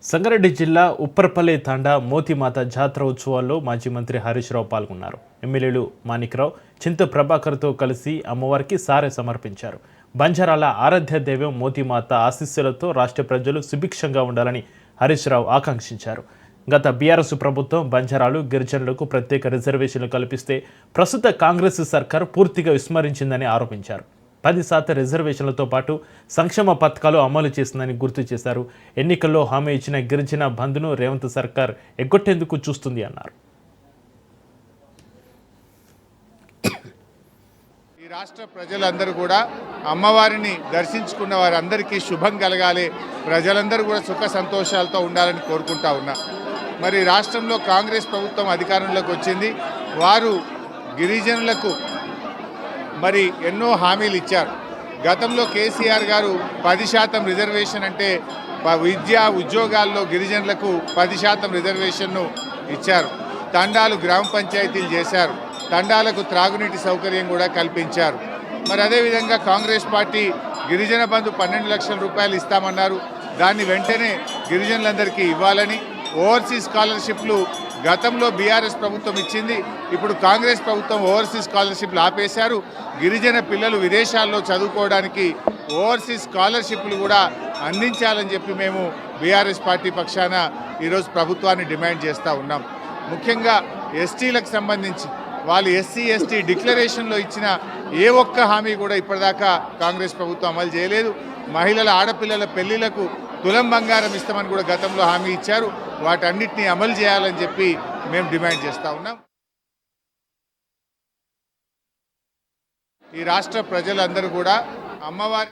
సంగారెడ్డి జిల్లా ఉప్పర్పల్లి తాండా మోతిమాత జాతర ఉత్సవాల్లో మాజీ మంత్రి హరీష్ రావు పాల్గొన్నారు. ఎమ్మెల్యేలు మాణిక్రావు, చింత ప్రభాకర్తో కలిసి అమ్మవారికి సారె సమర్పించారు. బంజారాల ఆరాధ్య దైవం మోతిమాత ఆశీస్సులతో రాష్ట్ర ప్రజలు సుభిక్షంగా ఉండాలని హరీష్ రావు ఆకాంక్షించారు. గత బీఆర్ఎస్ ప్రభుత్వం బంజారాలు, గిరిజనులకు ప్రత్యేక రిజర్వేషన్లు కల్పిస్తే ప్రస్తుత కాంగ్రెస్ సర్కార్ పూర్తిగా విస్మరించిందని ఆరోపించారు. 10% రిజర్వేషన్లతో పాటు సంక్షేమ పథకాలు అమలు చేసిందని గుర్తు చేశారు. ఎన్నికల్లో హామీ ఇచ్చిన గిరిజన బంధును రేవంత్ సర్కార్ ఎగ్గొట్టేందుకు చూస్తుంది అన్నారు. ఈ రాష్ట్ర ప్రజలందరూ కూడా అమ్మవారిని దర్శించుకున్న వారందరికీ శుభం కలగాలి, ప్రజలందరూ కూడా సుఖ సంతోషాలతో ఉండాలని కోరుకుంటా ఉన్నా. మరి రాష్ట్రంలో కాంగ్రెస్ ప్రభుత్వం అధికారంలోకి వచ్చింది. వారు గిరిజనులకు మరి ఎన్నో హామీలు ఇచ్చారు. గతంలో కేసీఆర్ గారు 10% రిజర్వేషన్ అంటే విద్యా ఉద్యోగాల్లో గిరిజనులకు 10% రిజర్వేషన్ను ఇచ్చారు. తండాలు గ్రామ పంచాయతీలు చేశారు. తండాలకు త్రాగునీటి సౌకర్యం కూడా కల్పించారు. మరి అదేవిధంగా కాంగ్రెస్ పార్టీ గిరిజన బంధు 12 లక్షల రూపాయలు ఇస్తామన్నారు. దాన్ని వెంటనే గిరిజనులందరికీ ఇవ్వాలని, ఓవర్సీస్ స్కాలర్షిప్లు గతంలో బీఆర్ఎస్ ప్రభుత్వం ఇచ్చింది, ఇప్పుడు కాంగ్రెస్ ప్రభుత్వం ఓవర్సీస్ స్కాలర్షిప్లు ఆపేశారు. గిరిజన పిల్లలు విదేశాల్లో చదువుకోవడానికి ఓవర్సీస్ స్కాలర్షిప్లు కూడా అందించాలని చెప్పి మేము బీఆర్ఎస్ పార్టీ పక్షాన ఈరోజు ప్రభుత్వాన్ని డిమాండ్ చేస్తూ ఉన్నాం. ముఖ్యంగా ఎస్టీలకు సంబంధించి వాళ్ళు ఎస్సీ ఎస్టీ డిక్లరేషన్లో ఇచ్చిన ఏ ఒక్క హామీ కూడా ఇప్పటిదాకా కాంగ్రెస్ ప్రభుత్వం అమలు చేయలేదు. మహిళల ఆడపిల్లల పెళ్లిలకు తులం బంగారం ఇస్తామని కూడా గతంలో హామీ ఇచ్చారు. వాటన్నిటినీ అమలు చేయాలని చెప్పి మేము డిమాండ్ చేస్తూ ఉన్నాం. ఈ రాష్ట్ర ప్రజలందరూ కూడా అమ్మవారి